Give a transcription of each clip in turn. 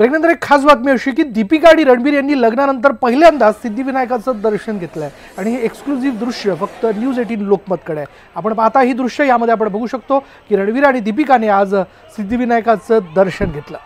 ब्रेकनंतर एक खास बातमी अशी की दीपिका आणि रणबीर यांनी लग्नानंतर पहिल्यांदाच सिद्धिविनायकाचं दर्शन घेतलंय आणि हे एक्सक्लुझिव्ह दृश्य फक्त न्यूज 18 लोकमतकडे आहे। आपण पाहता ही दृश्य यामध्ये आपण बघू शकतो की रणबीर आणि दीपिकाने आज सिद्धिविनायकाचं दर्शन घेतलं।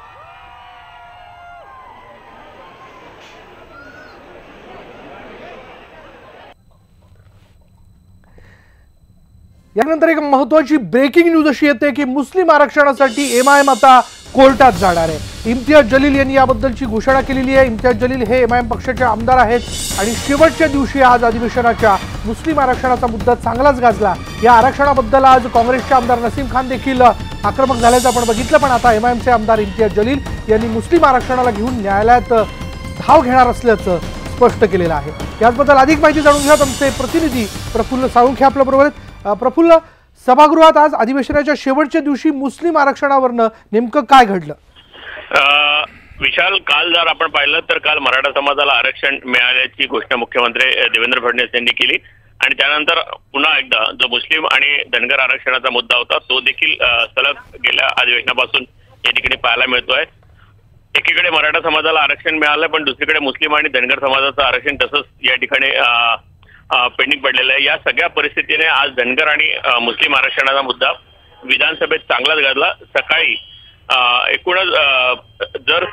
यानंतर एक महत्त्वाची ब्रेकिंग न्यूज अशी येते की मुस्लिम आरक्षणासाठी एमआयएम आता कोर्टात जाणार आहे। इम्तियाज जलील यांनी याबद्दलची घोषणा केलेली आहे। इम्तियाज जलील हे एमआयएम पक्षाचे आमदार आहेत आणि शेवटच्या दिवशी आज अधिवेशनाच्या मुस्लिम आरक्षणाचा मुद्दा चांगलाच गाजला। या आरक्षणाबद्दल आज काँग्रेसचे आमदार नसीम खान देखील आक्रमक झाल्याचं आपण बघितलं, पण आता एमआयएमचे आमदार इम्तियाज जलील यांनी मुस्लिम आरक्षणाला घेऊन न्यायालयात धाव घेणार असल्याचं स्पष्ट केलेलं आहे। याबद्दल अधिक माहिती जाणून घेऊयात आमचे प्रतिनिधी प्रफुल्ल साळुंखे आपल्याबरोबर आहेत। प्रफुल्ल, सभागृहात आज अधिवेशनाच्या शेवटच्या दिवशी मुस्लिम आरक्षणावरनं नेमकं काय घडलं? विशाल, काल जर आपण पाहिलं तर काल मराठा समाजाला आरक्षण मिळाल्याची घोषणा मुख्यमंत्री देवेंद्र फडणवीस यांनी केली आणि त्यानंतर पुन्हा एकदा जो मुस्लिम आणि धनगर आरक्षणाचा मुद्दा होता तो देखील सलग गेल्या अधिवेशनापासून या ठिकाणी पाहायला मिळतोय। एकीकडे मराठा समाजाला आरक्षण मिळालं, पण दुसरीकडे मुस्लिम आणि धनगर समाजाचं आरक्षण तसंच या ठिकाणी पेंडिंग पडलेलं आहे। या सगळ्या परिस्थितीने आज धनगर आणि मुस्लिम आरक्षणाचा मुद्दा विधानसभेत चांगलाच गाजला। सकाळी एकूणच जर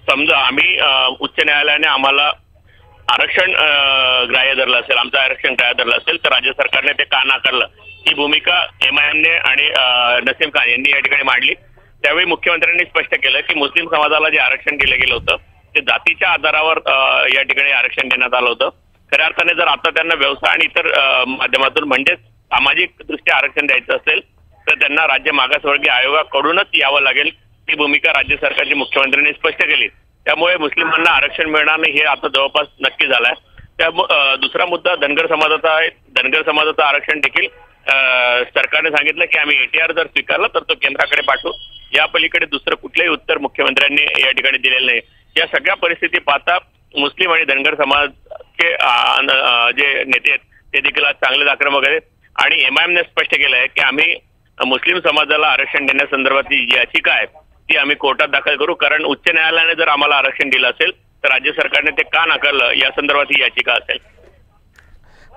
समजा आम्ही उच्च न्यायालयाने आम्हाला आरक्षण ग्राह्य धरलं असेल, आमचं आरक्षण ग्राह्य धरलं असेल, तर राज्य सरकारने ते का नाकारलं, ही भूमिका एमआयएमने आणि नसीम खान यांनी या ठिकाणी मांडली। त्यावेळी मुख्यमंत्र्यांनी स्पष्ट केलं की मुस्लिम समाजाला जे आरक्षण दिलं गेलं होतं ते जातीच्या आधारावर या ठिकाणी आरक्षण देण्यात आलं होतं। खऱ्या अर्थाने जर आता त्यांना व्यवसाय आणि इतर माध्यमातून म्हणजेच सामाजिक दृष्ट्या आरक्षण द्यायचं असेल तर त्यांना राज्य मागासवर्गीय आयोगाकडूनच यावं लागेल, ही भूमिका राज्य सरकारच्या मुख्यमंत्र्यांनी स्पष्ट केली। त्यामुळे मुस्लिमांना आरक्षण मिळणार नाही हे आता जवळपास नक्की झालंय। त्या दुसरा मुद्दा धनगर समाजाचा आहे। धनगर समाजाचं आरक्षण देखील सरकारने सांगितलं की आम्ही एटीआर जर स्वीकारला तर तो केंद्राकडे पाठवू, या पलीकडे दुसरं कुठलंही उत्तर मुख्यमंत्र्यांनी या ठिकाणी दिलेलं नाही। या सगळ्या परिस्थिती पाहता मुस्लिम आणि धनगर समाजचे जे नेते आहेत ते देखील आज चांगलेच आक्रमक आहेत आणि एमआयएमने स्पष्ट केलं आहे की आम्ही मुस्लिम समाजाला आरक्षण देण्यासंदर्भातली जी याचिका आहे ती आम्ही कोर्टात दाखल करू, कारण उच्च न्यायालयाने जर आम्हाला आरक्षण दिलं असेल तर राज्य सरकारने ते का नाकारलं या संदर्भात ही याचिका असेल।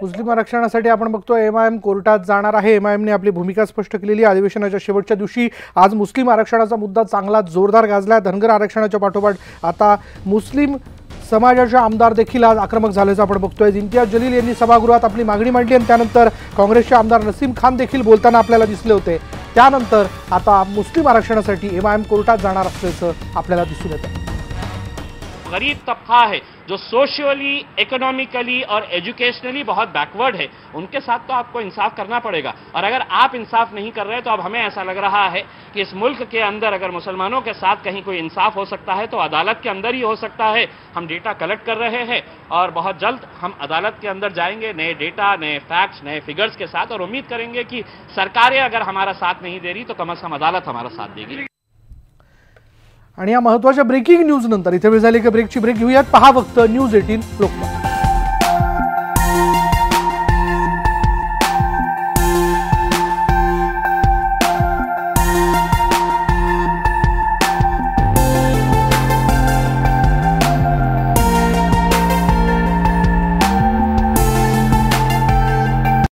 मुस्लिम आरक्षणासाठी आपण बघतो एमआयएम कोर्टात जाणार आहे। एमआयएमने आपली भूमिका स्पष्ट केलेली आहे। अधिवेशनाच्या शेवटच्या दिवशी आज मुस्लिम आरक्षणाचा मुद्दा चांगला जोरदार गाजला। धनगर आरक्षणाच्या पाठोपाठ आता मुस्लिम समाजाचे आमदार देखील आज आक्रमक झाल्याचं आपण बघतोय। इम्तियाज जलील यांनी सभागृहात आपली मागणी मांडली आणि त्यानंतर काँग्रेसचे आमदार नसीम खान देखील बोलताना आपल्याला दिसले होते। त्यानंतर आता मुस्लिम आरक्षणासाठी एमआयएम कोर्टात जाणार असल्याचं आपल्याला दिसून येतं। गरीब तबका है जो सोशली, इकोनॉमिकली और एजुकेशनली बहुत बैकवर्ड है, उनके साथ तो आपको इंसाफ करना पड़ेगा। और अगर आप इंसाफ नहीं कर रहे तो अब हमें ऐसा लग रहा है कि इस मुल्क के अंदर अगर मुसलमानों के साथ कहीं कोई इंसाफ हो सकता है तो अदालत के अंदर ही हो सकता है। हम डेटा कलेक्ट कर रहे हैं और बहुत जल्द हम अदालत के अंदर जाएंगे नए डेटा, नए फैक्ट्स, नए फिगर्स के साथ और उम्मीद करेंगे कि सरकारें अगर हमारा साथ नहीं दे रही तो कम से कम अदालत हमारा साथ देगी। आणि या महत्त्वाच्या ब्रेकिंग न्यूज नंतर इथे वेळ झाली की ब्रेकची ब्रेक घेऊयात। पहा फक्त न्यूज 18 लोकमत।